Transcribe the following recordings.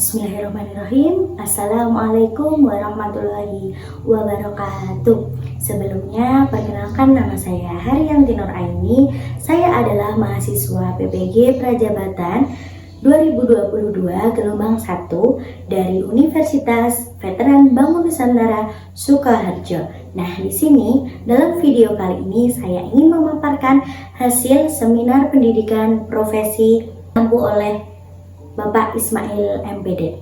Bismillahirrahmanirrahim. Assalamualaikum warahmatullahi wabarakatuh. Sebelumnya, perkenalkan nama saya Haryanti Nur Aini. Saya adalah mahasiswa PPG Prajabatan 2022 gelombang 1 dari Universitas Veteran Bangun Nusantara Sukoharjo. Nah, di sini dalam video kali ini saya ingin memaparkan hasil seminar pendidikan profesi diampu oleh Bapak Ismail MPD.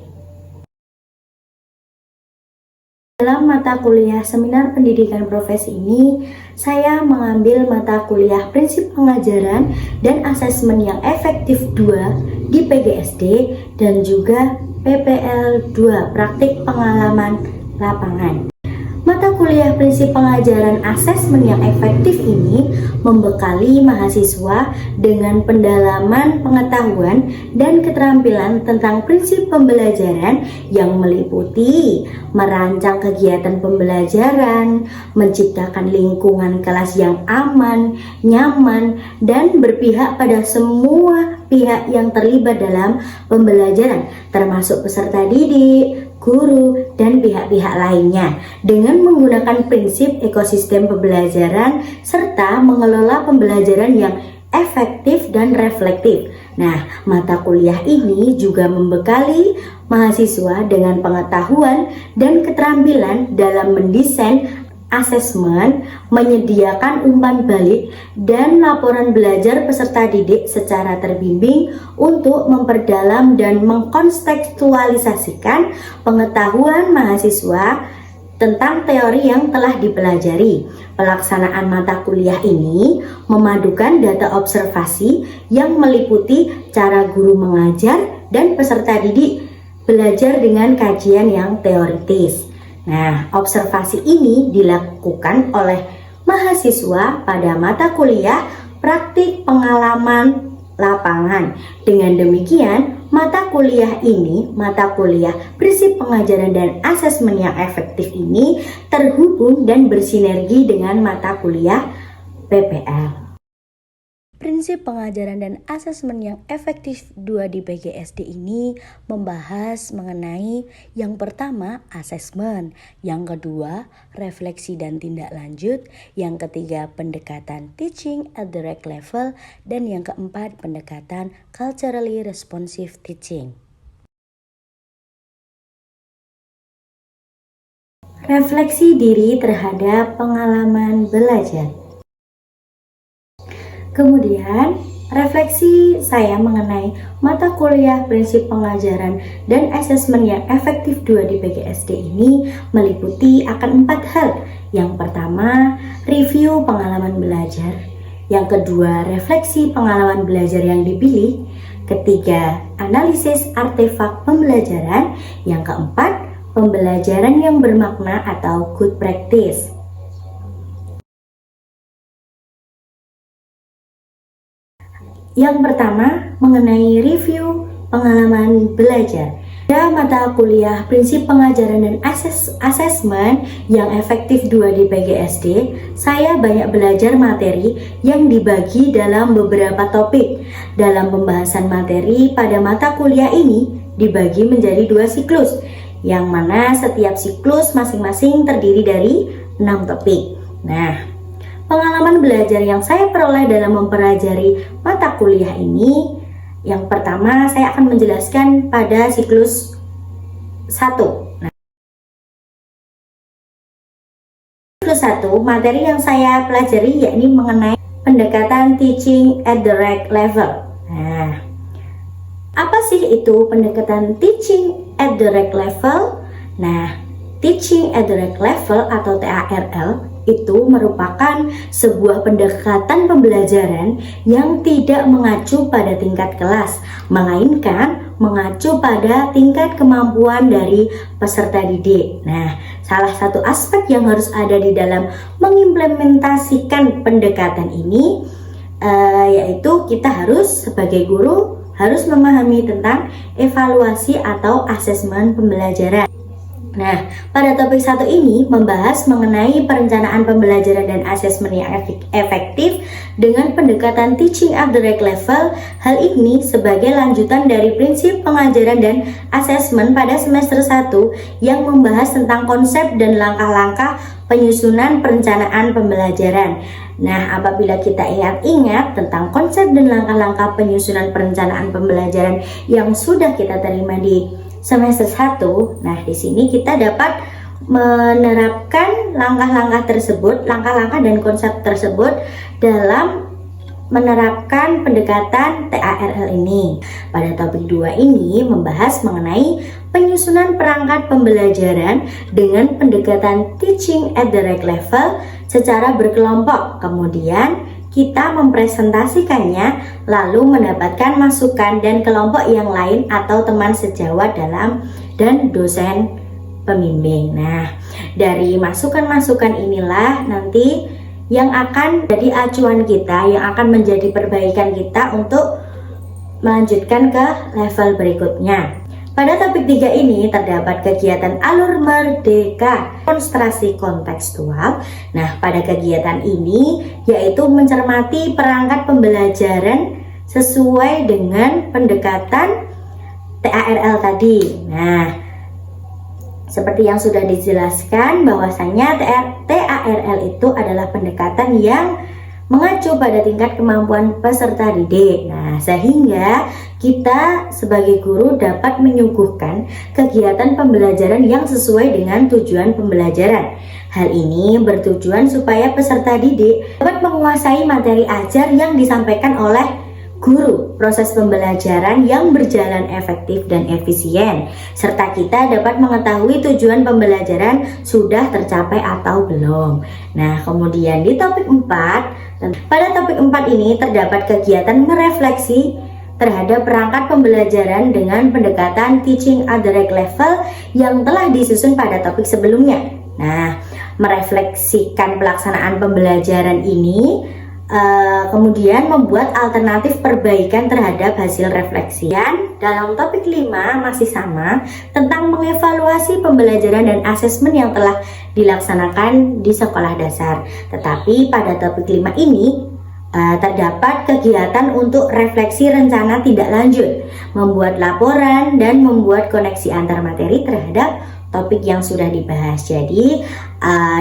Dalam mata kuliah seminar pendidikan profesi ini, saya mengambil mata kuliah prinsip pengajaran dan asesmen yang efektif 2 di PGSD dan juga PPL 2 praktik pengalaman lapangan. Mata kuliah prinsip pengajaran asesmen yang efektif ini membekali mahasiswa dengan pendalaman pengetahuan dan keterampilan tentang prinsip pembelajaran yang meliputi merancang kegiatan pembelajaran, menciptakan lingkungan kelas yang aman, nyaman, dan berpihak pada semua pihak yang terlibat dalam pembelajaran, termasuk peserta didik, guru, dan pihak-pihak lainnya, dengan menggunakan prinsip ekosistem pembelajaran serta mengelola pembelajaran yang efektif dan reflektif. Nah, mata kuliah ini juga membekali mahasiswa dengan pengetahuan dan keterampilan dalam mendesain asesmen, menyediakan umpan balik, dan laporan belajar peserta didik secara terbimbing untuk memperdalam dan mengkontekstualisasikan pengetahuan mahasiswa tentang teori yang telah dipelajari. Pelaksanaan mata kuliah ini memadukan data observasi yang meliputi cara guru mengajar dan peserta didik belajar dengan kajian yang teoritis. Nah, observasi ini dilakukan oleh mahasiswa pada mata kuliah praktik pengalaman lapangan. Dengan demikian, mata kuliah prinsip pengajaran dan asesmen yang efektif ini terhubung dan bersinergi dengan mata kuliah PPL. Prinsip pengajaran dan asesmen yang efektif 2 di PGSD ini membahas mengenai yang pertama asesmen, yang kedua refleksi dan tindak lanjut, yang ketiga pendekatan teaching at the right level, dan yang keempat pendekatan culturally responsive teaching. Refleksi diri terhadap pengalaman belajar. Kemudian, refleksi saya mengenai mata kuliah prinsip pengajaran dan asesmen yang efektif 2 di PGSD ini meliputi akan 4 hal. Yang pertama, review pengalaman belajar. Yang kedua, refleksi pengalaman belajar yang dipilih. Ketiga, analisis artefak pembelajaran. Yang keempat, pembelajaran yang bermakna atau good practice. Yang pertama, mengenai review pengalaman belajar. Pada mata kuliah prinsip pengajaran dan asesmen yang efektif 2 di PGSD, saya banyak belajar materi yang dibagi dalam beberapa topik. Dalam pembahasan materi pada mata kuliah ini dibagi menjadi 2 siklus, yang mana setiap siklus masing-masing terdiri dari 6 topik. Nah, pengalaman belajar yang saya peroleh dalam mempelajari mata kuliah ini, yang pertama saya akan menjelaskan pada siklus 1. Nah, siklus 1, materi yang saya pelajari yakni mengenai pendekatan teaching at the right level. Nah, apa sih itu pendekatan teaching at the right level? Nah, teaching at the right level atau TARL itu merupakan sebuah pendekatan pembelajaran yang tidak mengacu pada tingkat kelas, melainkan mengacu pada tingkat kemampuan dari peserta didik. Nah, salah satu aspek yang harus ada di dalam mengimplementasikan pendekatan ini yaitu kita harus sebagai guru harus memahami tentang evaluasi atau asesmen pembelajaran. Nah, pada topik 1 ini membahas mengenai perencanaan pembelajaran dan asesmen yang efektif dengan pendekatan teaching at the right level. Hal ini sebagai lanjutan dari prinsip pengajaran dan asesmen pada semester 1 yang membahas tentang konsep dan langkah-langkah penyusunan perencanaan pembelajaran. Nah, apabila kita ingat tentang konsep dan langkah-langkah penyusunan perencanaan pembelajaran yang sudah kita terima di semester 1, nah di sini kita dapat menerapkan langkah-langkah tersebut, langkah-langkah dan konsep tersebut dalam menerapkan pendekatan TARL ini. Pada topik 2 ini membahas mengenai penyusunan perangkat pembelajaran dengan pendekatan teaching at the right level secara berkelompok. Kemudian kita mempresentasikannya lalu mendapatkan masukan dan kelompok yang lain atau teman sejawat dan dosen pembimbing. Nah, dari masukan-masukan inilah nanti yang akan jadi acuan kita, yang akan menjadi perbaikan kita untuk melanjutkan ke level berikutnya. Pada topik 3 ini terdapat kegiatan alur merdeka demonstrasi kontekstual. Nah, pada kegiatan ini yaitu mencermati perangkat pembelajaran sesuai dengan pendekatan TARL tadi. Nah, seperti yang sudah dijelaskan bahwasanya TARL itu adalah pendekatan yang mengacu pada tingkat kemampuan peserta didik. Nah, sehingga kita sebagai guru dapat menyuguhkan kegiatan pembelajaran yang sesuai dengan tujuan pembelajaran. Hal ini bertujuan supaya peserta didik dapat menguasai materi ajar yang disampaikan oleh guru, proses pembelajaran yang berjalan efektif dan efisien, serta kita dapat mengetahui tujuan pembelajaran sudah tercapai atau belum. Nah, kemudian di topik 4, pada topik 4 ini terdapat kegiatan merefleksi terhadap perangkat pembelajaran dengan pendekatan teaching at the right level yang telah disusun pada topik sebelumnya. Nah, merefleksikan pelaksanaan pembelajaran ini kemudian membuat alternatif perbaikan terhadap hasil refleksian. Dalam topik 5 masih sama tentang mengevaluasi pembelajaran dan asesmen yang telah dilaksanakan di sekolah dasar. Tetapi pada topik 5 ini terdapat kegiatan untuk refleksi rencana tindak lanjut, membuat laporan dan membuat koneksi antar materi terhadap topik yang sudah dibahas. Jadi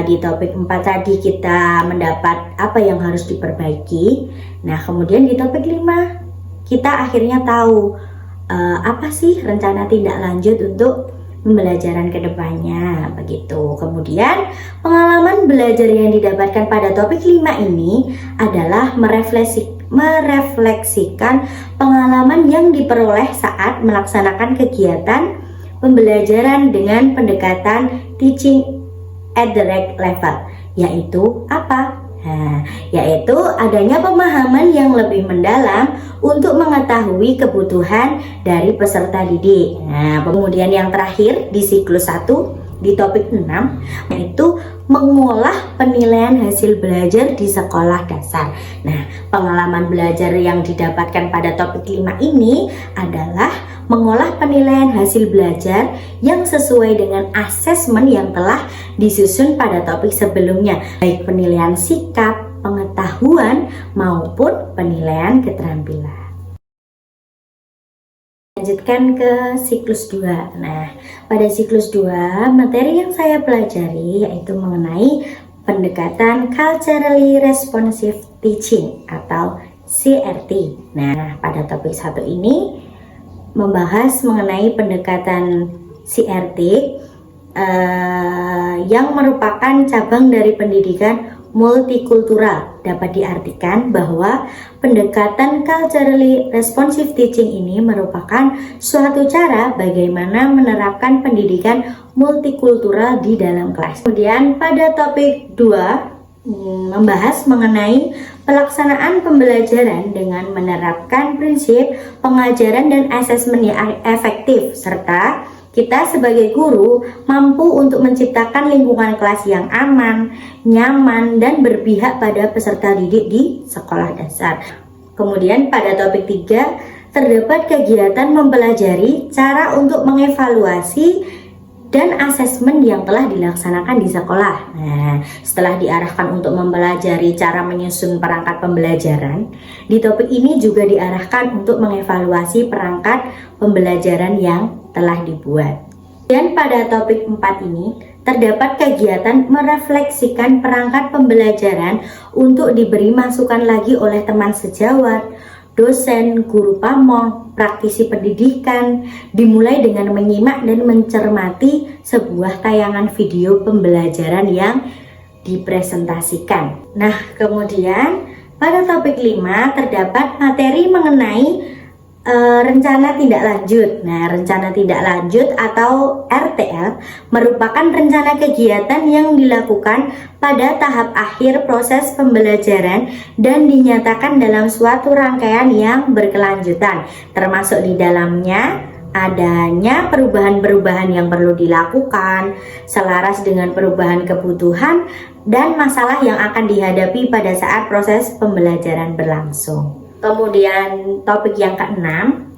di topik 4 tadi kita mendapat apa yang harus diperbaiki. Nah, kemudian di topik 5 kita akhirnya tahu apa sih rencana tindak lanjut untuk pembelajaran kedepannya, begitu. Kemudian pengalaman belajar yang didapatkan pada topik 5 ini adalah merefleksikan pengalaman yang diperoleh saat melaksanakan kegiatan pembelajaran dengan pendekatan teaching at the right level, yaitu apa? Nah, yaitu adanya pemahaman yang lebih mendalam untuk mengetahui kebutuhan dari peserta didik. Nah, kemudian yang terakhir di siklus 1 di topik 6 yaitu mengolah penilaian hasil belajar di sekolah dasar. Nah, pengalaman belajar yang didapatkan pada topik 5 ini adalah mengolah penilaian hasil belajar yang sesuai dengan asesmen yang telah disusun pada topik sebelumnya, baik penilaian sikap, pengetahuan, maupun penilaian keterampilan. Lanjutkan ke siklus 2. Nah, pada siklus 2, materi yang saya pelajari yaitu mengenai pendekatan Culturally Responsive Teaching atau CRT. Nah, pada topik 1 ini membahas mengenai pendekatan CRT yang merupakan cabang dari pendidikan multikultural. Dapat diartikan bahwa pendekatan culturally responsive teaching ini merupakan suatu cara bagaimana menerapkan pendidikan multikultural di dalam kelas. Kemudian pada topik 2 membahas mengenai pelaksanaan pembelajaran dengan menerapkan prinsip pengajaran dan asesmen yang efektif, serta kita sebagai guru mampu untuk menciptakan lingkungan kelas yang aman, nyaman, dan berpihak pada peserta didik di sekolah dasar. Kemudian pada topik 3 terdapat kegiatan mempelajari cara untuk mengevaluasi dan asesmen yang telah dilaksanakan di sekolah. Nah, setelah diarahkan untuk mempelajari cara menyusun perangkat pembelajaran, di topik ini juga diarahkan untuk mengevaluasi perangkat pembelajaran yang telah dibuat. Dan pada topik 4 ini, terdapat kegiatan merefleksikan perangkat pembelajaran untuk diberi masukan lagi oleh teman sejawat, dosen, guru pamong, praktisi pendidikan, dimulai dengan menyimak dan mencermati sebuah tayangan video pembelajaran yang dipresentasikan. Nah, kemudian pada topik 5 terdapat materi mengenai rencana tindak lanjut. Nah, rencana tindak lanjut atau RTL merupakan rencana kegiatan yang dilakukan pada tahap akhir proses pembelajaran dan dinyatakan dalam suatu rangkaian yang berkelanjutan, termasuk di dalamnya adanya perubahan-perubahan yang perlu dilakukan selaras dengan perubahan kebutuhan dan masalah yang akan dihadapi pada saat proses pembelajaran berlangsung. Kemudian topik yang keenam,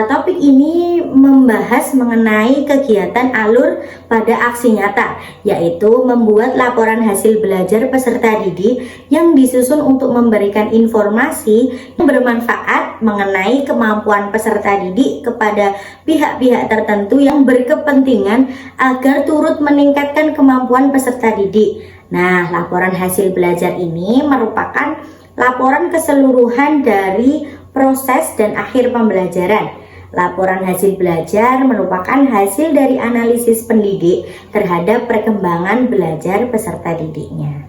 topik ini membahas mengenai kegiatan alur pada aksi nyata, yaitu membuat laporan hasil belajar peserta didik yang disusun untuk memberikan informasi yang bermanfaat mengenai kemampuan peserta didik kepada pihak-pihak tertentu yang berkepentingan agar turut meningkatkan kemampuan peserta didik. Nah, laporan hasil belajar ini merupakan laporan keseluruhan dari proses dan akhir pembelajaran. Laporan hasil belajar merupakan hasil dari analisis pendidik terhadap perkembangan belajar peserta didiknya.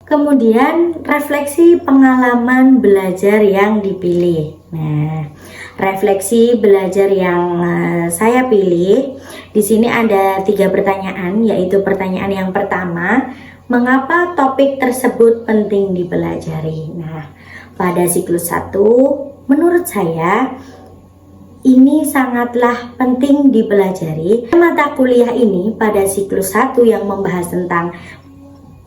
Kemudian refleksi pengalaman belajar yang dipilih. Nah, refleksi belajar yang saya pilih di sini ada 3 pertanyaan, yaitu pertanyaan yang pertama, mengapa topik tersebut penting dipelajari? Nah, pada siklus 1, menurut saya ini sangatlah penting dipelajari. Mata kuliah ini pada siklus 1 yang membahas tentang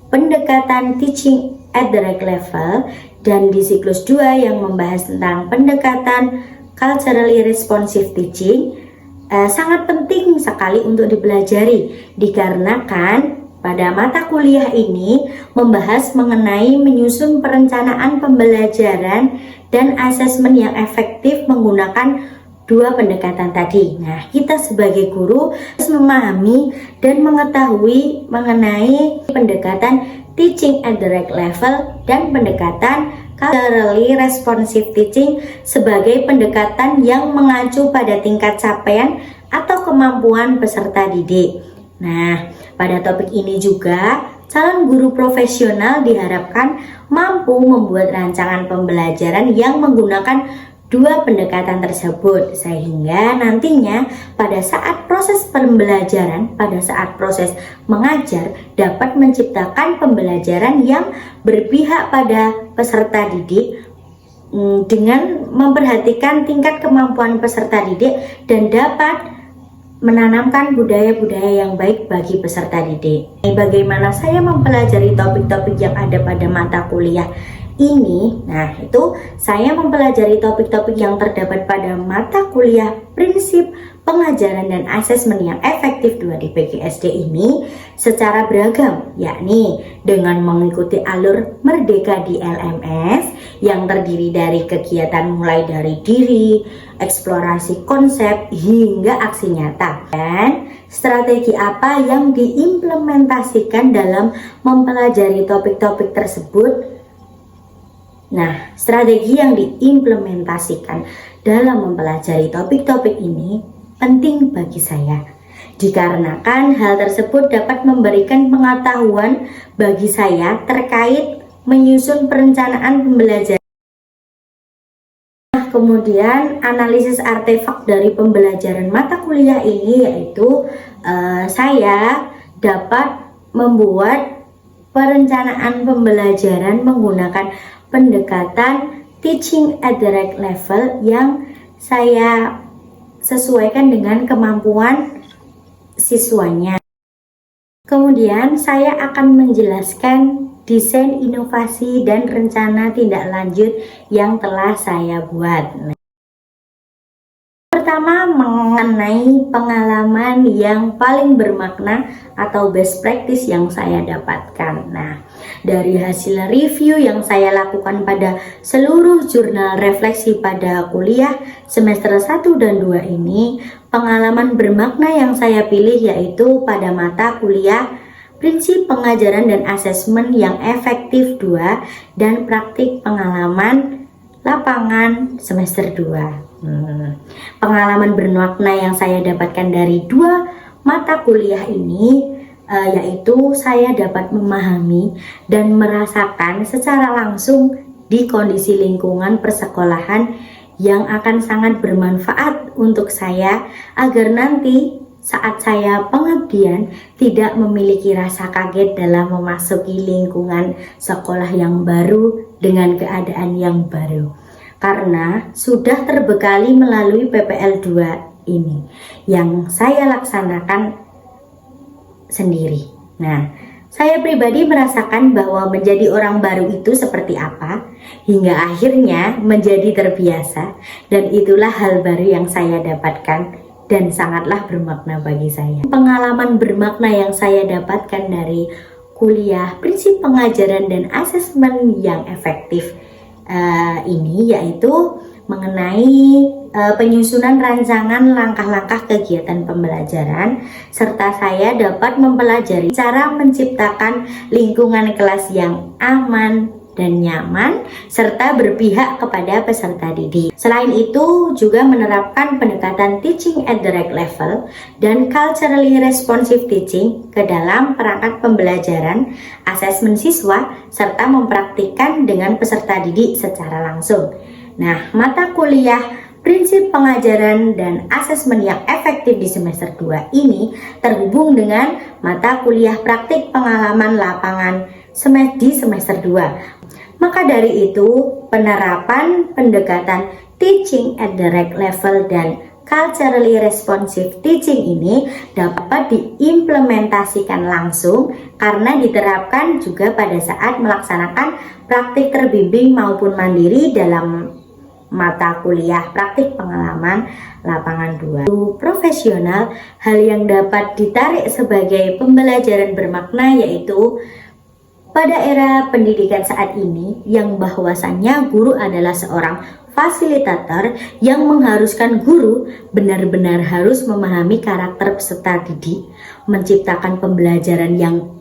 pendekatan teaching at the right level, dan di siklus 2 yang membahas tentang pendekatan culturally responsive teaching, sangat penting sekali untuk dipelajari dikarenakan pada mata kuliah ini membahas mengenai menyusun perencanaan pembelajaran dan asesmen yang efektif menggunakan 2 pendekatan tadi. Nah, kita sebagai guru harus memahami dan mengetahui mengenai pendekatan teaching at the right level dan pendekatan culturally responsive teaching sebagai pendekatan yang mengacu pada tingkat capaian atau kemampuan peserta didik. Nah, pada topik ini juga calon guru profesional diharapkan mampu membuat rancangan pembelajaran yang menggunakan 2 pendekatan tersebut, sehingga nantinya pada saat proses pembelajaran, pada saat proses mengajar dapat menciptakan pembelajaran yang berpihak pada peserta didik dengan memperhatikan tingkat kemampuan peserta didik dan dapat menanamkan budaya-budaya yang baik bagi peserta didik. Bagaimana saya mempelajari topik-topik yang ada pada mata kuliah ini? Nah, itu saya mempelajari topik-topik yang terdapat pada mata kuliah prinsip pengajaran dan asesmen yang efektif 2 di PGSD ini secara beragam, yakni dengan mengikuti alur Merdeka di LMS yang terdiri dari kegiatan mulai dari diri, eksplorasi konsep hingga aksi nyata, dan strategi apa yang diimplementasikan dalam mempelajari topik-topik tersebut. Nah, strategi yang diimplementasikan dalam mempelajari topik-topik ini penting bagi saya, dikarenakan hal tersebut dapat memberikan pengetahuan bagi saya terkait menyusun perencanaan pembelajaran. Nah, kemudian analisis artefak dari pembelajaran mata kuliah ini yaitu saya dapat membuat perencanaan pembelajaran menggunakan pendekatan teaching at the right level yang saya sesuaikan dengan kemampuan siswanya. Kemudian saya akan menjelaskan desain inovasi dan rencana tindak lanjut yang telah saya buat. pertama mengenai pengalaman yang paling bermakna atau best practice yang saya dapatkan. Nah, dari hasil review yang saya lakukan pada seluruh jurnal refleksi pada kuliah semester 1 dan 2 ini, pengalaman bermakna yang saya pilih yaitu pada mata kuliah Prinsip Pengajaran dan Asesmen yang Efektif 2 dan Praktik Pengalaman Lapangan semester 2. Pengalaman bermakna yang saya dapatkan dari dua mata kuliah ini yaitu saya dapat memahami dan merasakan secara langsung di kondisi lingkungan persekolahan yang akan sangat bermanfaat untuk saya agar nanti saat saya pengabdian tidak memiliki rasa kaget dalam memasuki lingkungan sekolah yang baru dengan keadaan yang baru. Karena sudah terbekali melalui PPL 2 ini yang saya laksanakan sendiri. Nah, saya pribadi merasakan bahwa menjadi orang baru itu seperti apa hingga akhirnya menjadi terbiasa, dan itulah hal baru yang saya dapatkan dan sangatlah bermakna bagi saya. Pengalaman bermakna yang saya dapatkan dari kuliah Prinsip Pengajaran dan Asesmen yang Efektif ini yaitu mengenai penyusunan rancangan langkah-langkah kegiatan pembelajaran, serta saya dapat mempelajari cara menciptakan lingkungan kelas yang aman dan nyaman serta berpihak kepada peserta didik. Selain itu juga menerapkan pendekatan teaching at the right level dan culturally responsive teaching ke dalam perangkat pembelajaran, asesmen siswa, serta mempraktikkan dengan peserta didik secara langsung. Nah, mata kuliah Prinsip Pengajaran dan Asesmen yang Efektif di semester 2 ini terhubung dengan mata kuliah Praktik Pengalaman Lapangan di semester 2. Maka dari itu, penerapan pendekatan Teaching at the Right Level dan Culturally Responsive Teaching ini dapat diimplementasikan langsung karena diterapkan juga pada saat melaksanakan praktik terbimbing maupun mandiri dalam mata kuliah Praktik Pengalaman Lapangan 2. Profesional, hal yang dapat ditarik sebagai pembelajaran bermakna yaitu pada era pendidikan saat ini yang bahwasannya guru adalah seorang fasilitator yang mengharuskan guru benar-benar harus memahami karakter peserta didik, menciptakan pembelajaran yang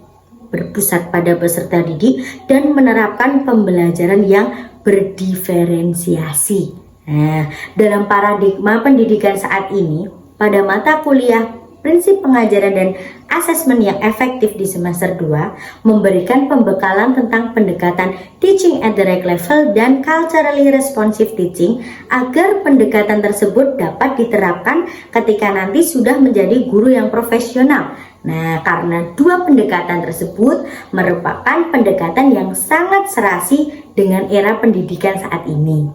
berpusat pada peserta didik, dan menerapkan pembelajaran yang berdiferensiasi. Nah, dalam paradigma pendidikan saat ini, pada mata kuliah Prinsip Pengajaran dan Asesmen yang Efektif di semester 2 memberikan pembekalan tentang pendekatan Teaching at the Right Level dan Culturally Responsive Teaching agar pendekatan tersebut dapat diterapkan ketika nanti sudah menjadi guru yang profesional. Nah, karena dua pendekatan tersebut merupakan pendekatan yang sangat serasi dengan era pendidikan saat ini.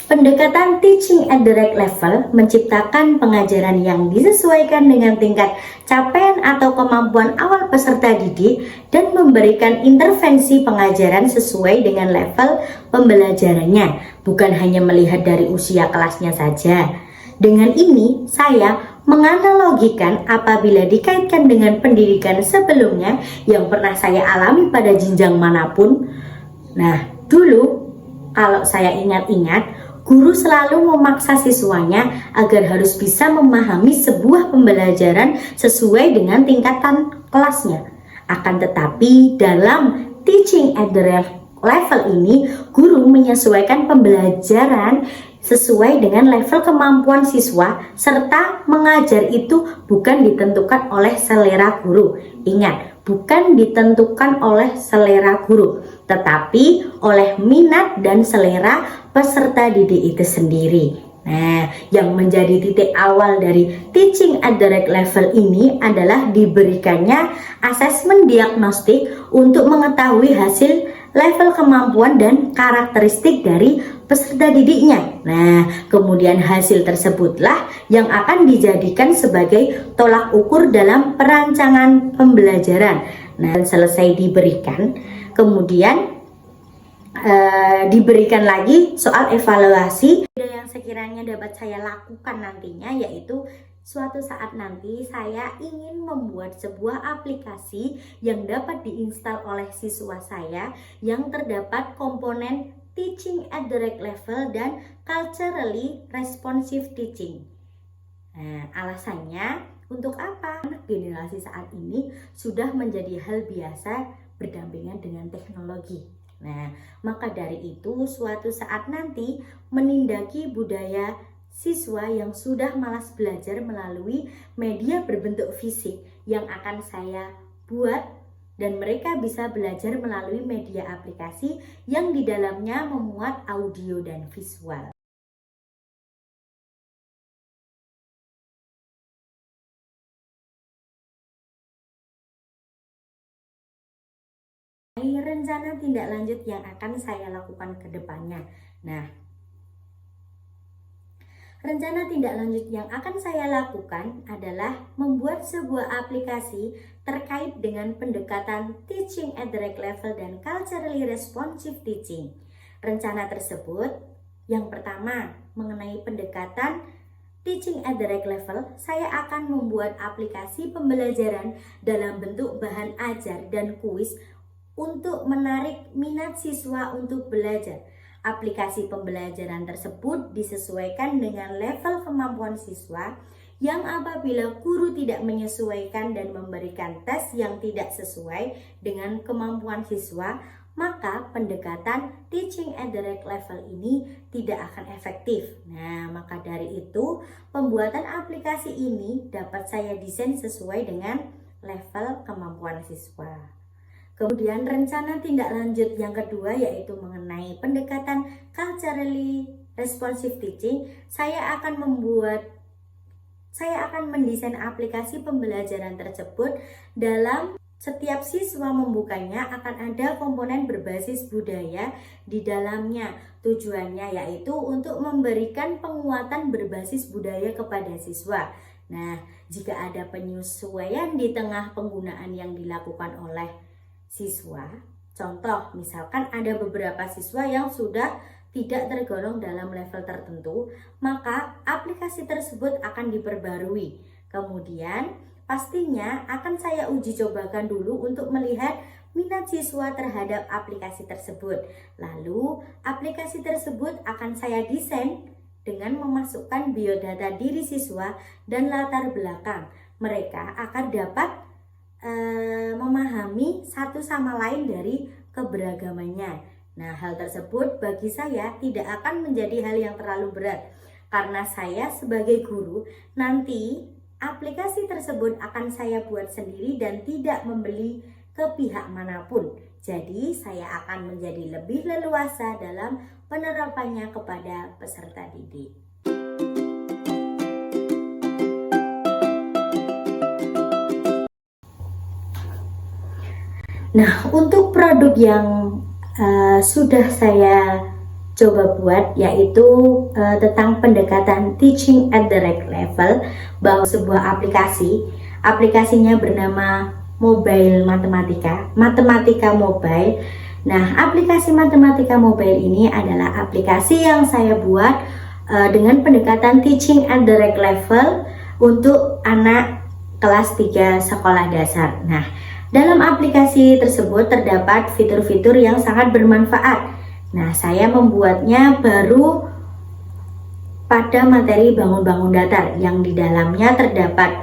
Pendekatan Teaching at the Right Level menciptakan pengajaran yang disesuaikan dengan tingkat capaian atau kemampuan awal peserta didik dan memberikan intervensi pengajaran sesuai dengan level pembelajarannya, bukan hanya melihat dari usia kelasnya saja. Dengan ini, saya menganalogikan apabila dikaitkan dengan pendidikan sebelumnya yang pernah saya alami pada jenjang manapun. Nah, dulu kalau saya ingat-ingat, guru selalu memaksa siswanya agar harus bisa memahami sebuah pembelajaran sesuai dengan tingkatan kelasnya. Akan tetapi dalam Teaching at the Right Level ini, guru menyesuaikan pembelajaran sesuai dengan level kemampuan siswa, serta mengajar itu bukan ditentukan oleh selera guru. Ingat, bukan ditentukan oleh selera guru, tetapi oleh minat dan selera peserta didik itu sendiri. Nah, yang menjadi titik awal dari Teaching at the Right Level ini adalah diberikannya asesmen diagnostik untuk mengetahui hasil level kemampuan dan karakteristik dari peserta didiknya. Nah, kemudian hasil tersebutlah yang akan dijadikan sebagai tolak ukur dalam perancangan pembelajaran. Nah, selesai diberikan, kemudian diberikan lagi soal evaluasi yang sekiranya dapat saya lakukan nantinya, yaitu suatu saat nanti saya ingin membuat sebuah aplikasi yang dapat diinstal oleh siswa saya yang terdapat komponen teaching at the right level dan culturally responsive teaching. Nah, alasannya untuk apa? Anak generasi saat ini sudah menjadi hal biasa berdampingan dengan teknologi. Nah, maka dari itu suatu saat nanti menindaki budaya siswa yang sudah malas belajar melalui media berbentuk fisik yang akan saya buat, dan mereka bisa belajar melalui media aplikasi yang di dalamnya memuat audio dan visual. Rencana tindak lanjut yang akan saya lakukan ke depannya. Nah, rencana tindak lanjut yang akan saya lakukan adalah membuat sebuah aplikasi terkait dengan pendekatan teaching at the right level dan culturally responsive teaching. Rencana tersebut yang pertama mengenai pendekatan teaching at the right level, saya akan membuat aplikasi pembelajaran dalam bentuk bahan ajar dan kuis untuk menarik minat siswa untuk belajar. Aplikasi pembelajaran tersebut disesuaikan dengan level kemampuan siswa yang apabila guru tidak menyesuaikan dan memberikan tes yang tidak sesuai dengan kemampuan siswa, maka pendekatan teaching at the right level ini tidak akan efektif. Nah, maka dari itu pembuatan aplikasi ini dapat saya desain sesuai dengan level kemampuan siswa. Kemudian rencana tindak lanjut yang kedua yaitu mengenai pendekatan culturally responsive teaching. Saya akan mendesain aplikasi pembelajaran tersebut. Dalam setiap siswa membukanya akan ada komponen berbasis budaya di dalamnya. Tujuannya yaitu untuk memberikan penguatan berbasis budaya kepada siswa. Nah, jika ada penyesuaian di tengah penggunaan yang dilakukan oleh siswa, contoh misalkan ada beberapa siswa yang sudah tidak tergolong dalam level tertentu, maka aplikasi tersebut akan diperbarui. Kemudian pastinya akan saya uji cobakan dulu untuk melihat minat siswa terhadap aplikasi tersebut. Lalu aplikasi tersebut akan saya desain dengan memasukkan biodata diri siswa dan latar belakang. Mereka akan dapat memahami satu sama lain dari keberagamannya. Nah, hal tersebut bagi saya tidak akan menjadi hal yang terlalu berat, karena saya sebagai guru nanti aplikasi tersebut akan saya buat sendiri dan tidak membeli ke pihak manapun. Jadi saya akan menjadi lebih leluasa dalam penerapannya kepada peserta didik. Nah, untuk produk yang sudah saya coba buat yaitu tentang pendekatan teaching at the right level, bahwa sebuah aplikasinya bernama Mobile Matematika Mobile. Nah, aplikasi Matematika Mobile ini adalah aplikasi yang saya buat dengan pendekatan teaching at the right level untuk anak kelas 3 sekolah dasar. Nah, dalam aplikasi tersebut terdapat fitur-fitur yang sangat bermanfaat. Nah, saya membuatnya baru pada materi bangun-bangun datar yang di dalamnya terdapat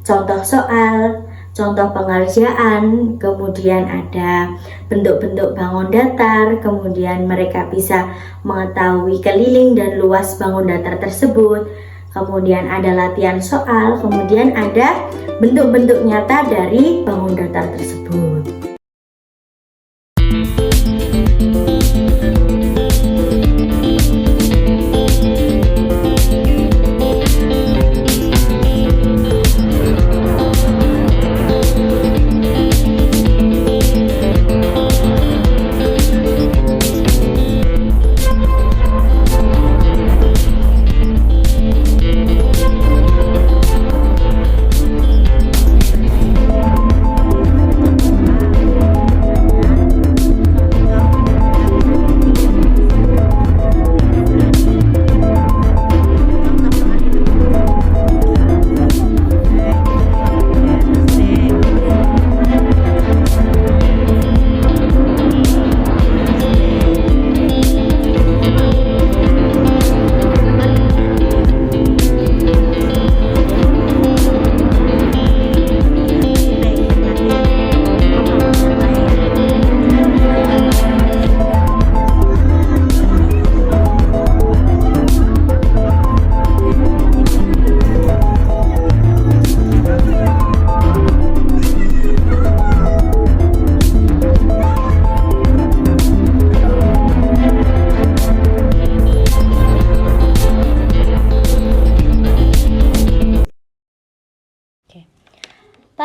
contoh soal, contoh pengerjaan, kemudian ada bentuk-bentuk bangun datar, kemudian mereka bisa mengetahui keliling dan luas bangun datar tersebut. Kemudian ada latihan soal, kemudian ada bentuk-bentuk nyata dari bangun datar tersebut.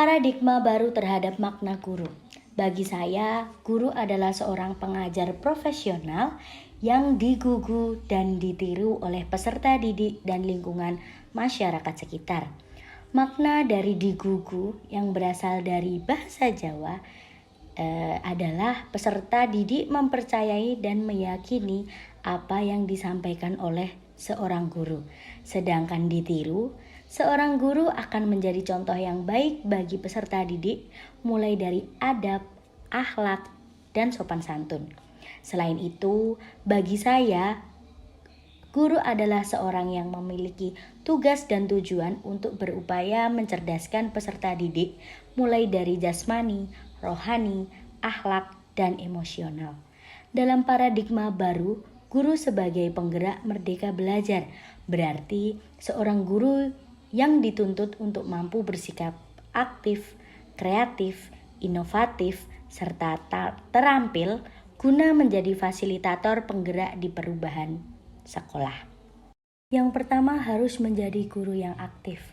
Paradigma baru terhadap makna guru. Bagi saya, guru adalah seorang pengajar profesional yang digugu dan ditiru oleh peserta didik dan lingkungan masyarakat sekitar. Makna dari digugu yang berasal dari bahasa Jawa adalah peserta didik mempercayai dan meyakini apa yang disampaikan oleh seorang guru. Sedangkan ditiru, seorang guru akan menjadi contoh yang baik bagi peserta didik, mulai dari adab, akhlak, dan sopan santun. Selain itu, bagi saya, guru adalah seorang yang memiliki tugas dan tujuan untuk berupaya mencerdaskan peserta didik, mulai dari jasmani, rohani, akhlak, dan emosional. Dalam paradigma baru, guru sebagai penggerak merdeka belajar, berarti seorang guru yang dituntut untuk mampu bersikap aktif, kreatif, inovatif, serta terampil guna menjadi fasilitator penggerak di perubahan sekolah. Yang pertama harus menjadi guru yang aktif.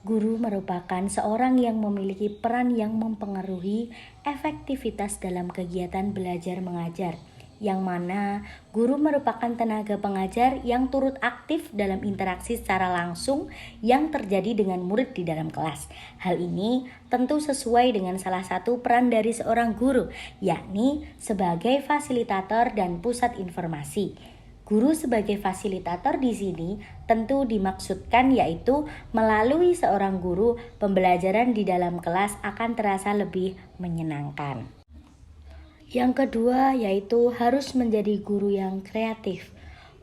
Guru merupakan seorang yang memiliki peran yang mempengaruhi efektivitas dalam kegiatan belajar mengajar, yang mana guru merupakan tenaga pengajar yang turut aktif dalam interaksi secara langsung yang terjadi dengan murid di dalam kelas. Hal ini tentu sesuai dengan salah satu peran dari seorang guru, yakni sebagai fasilitator dan pusat informasi. Guru sebagai fasilitator di sini tentu dimaksudkan yaitu melalui seorang guru, pembelajaran di dalam kelas akan terasa lebih menyenangkan. Yang kedua yaitu harus menjadi guru yang kreatif.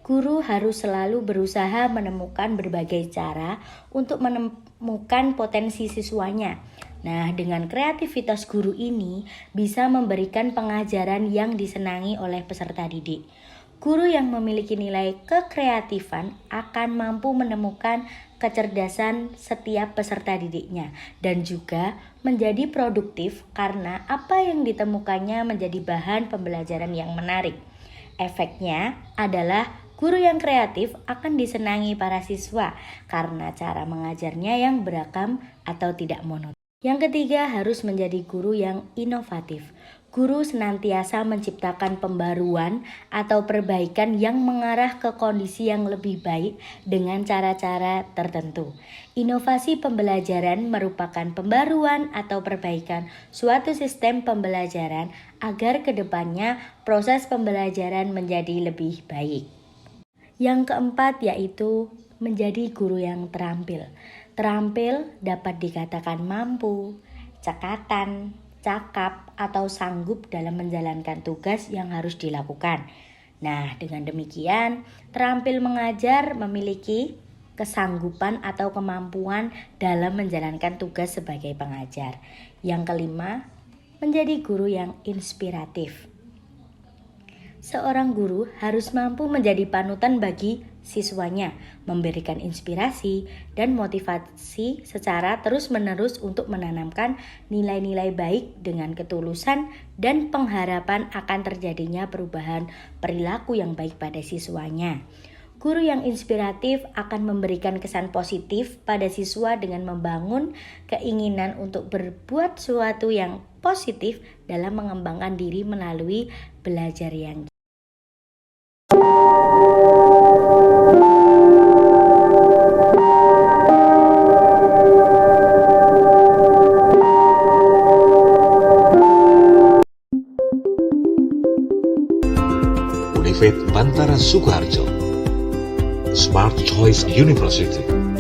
Guru harus selalu berusaha menemukan berbagai cara untuk menemukan potensi siswanya. Nah, dengan kreativitas guru ini bisa memberikan pengajaran yang disenangi oleh peserta didik. Guru yang memiliki nilai kekreatifan akan mampu menemukan kecerdasan setiap peserta didiknya dan juga menjadi produktif karena apa yang ditemukannya menjadi bahan pembelajaran yang menarik. Efeknya adalah guru yang kreatif akan disenangi para siswa karena cara mengajarnya yang beragam atau tidak monoton. Yang ketiga harus menjadi guru yang inovatif. Guru senantiasa menciptakan pembaruan atau perbaikan yang mengarah ke kondisi yang lebih baik dengan cara-cara tertentu. Inovasi pembelajaran merupakan pembaruan atau perbaikan suatu sistem pembelajaran agar kedepannya proses pembelajaran menjadi lebih baik. Yang keempat yaitu menjadi guru yang terampil. Terampil dapat dikatakan mampu, cekatan, cakap, atau sanggup dalam menjalankan tugas yang harus dilakukan. Nah, dengan demikian, terampil mengajar memiliki kesanggupan atau kemampuan dalam menjalankan tugas sebagai pengajar. Yang kelima, menjadi guru yang inspiratif. Seorang guru harus mampu menjadi panutan bagi siswanya, memberikan inspirasi dan motivasi secara terus-menerus untuk menanamkan nilai-nilai baik dengan ketulusan dan pengharapan akan terjadinya perubahan perilaku yang baik pada siswanya. Guru yang inspiratif akan memberikan kesan positif pada siswa dengan membangun keinginan untuk berbuat sesuatu yang positif dalam mengembangkan diri melalui belajar yang Univet Bantara Sukoharjo, Smart Choice University.